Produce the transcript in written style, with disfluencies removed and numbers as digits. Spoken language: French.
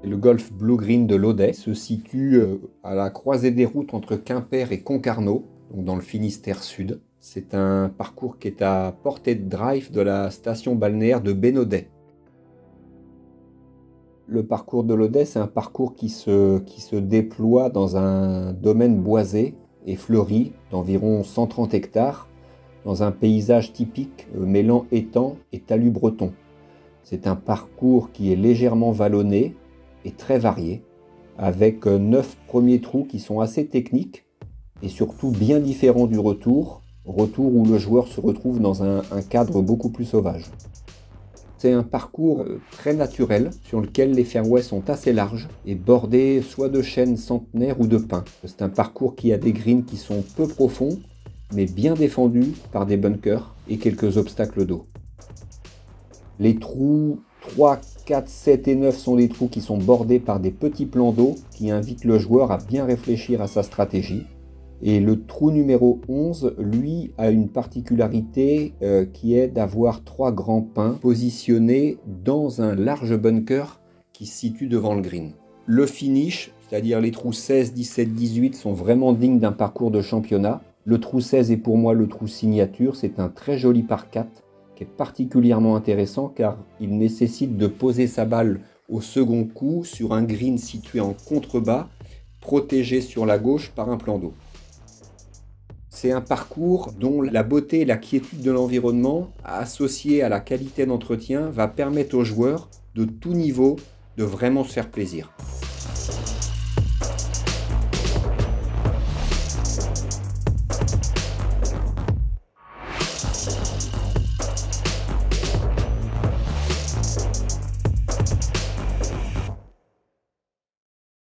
Le golf Blue Green de l'Audet se situe à la croisée des routes entre Quimper et Concarneau, donc dans le Finistère Sud. C'est un parcours qui est à portée de drive de la station balnéaire de Bénodet. Le parcours de l'Audet, c'est un parcours qui se déploie dans un domaine boisé et fleuri d'environ 130 hectares, dans un paysage typique mêlant étangs et talus bretons. C'est un parcours qui est légèrement vallonné et très varié, avec 9 premiers trous qui sont assez techniques et surtout bien différents du retour où le joueur se retrouve dans un cadre beaucoup plus sauvage. C'est un parcours très naturel sur lequel les fairways sont assez larges et bordés soit de chênes centenaires ou de pins. C'est un parcours qui a des greens qui sont peu profonds mais bien défendus par des bunkers et quelques obstacles d'eau. Les trous 3, 4, 7 et 9 sont des trous qui sont bordés par des petits plans d'eau qui invitent le joueur à bien réfléchir à sa stratégie. Et le trou numéro 11, lui, a une particularité qui est d'avoir 3 grands pins positionnés dans un large bunker qui se situe devant le green. Le finish, c'est-à-dire les trous 16, 17, 18, sont vraiment dignes d'un parcours de championnat. Le trou 16 est pour moi le trou signature, c'est un très joli par 4 qui est particulièrement intéressant car il nécessite de poser sa balle au second coup sur un green situé en contrebas, protégé sur la gauche par un plan d'eau. C'est un parcours dont la beauté et la quiétude de l'environnement, associée à la qualité d'entretien, va permettre aux joueurs de tout niveau de vraiment se faire plaisir.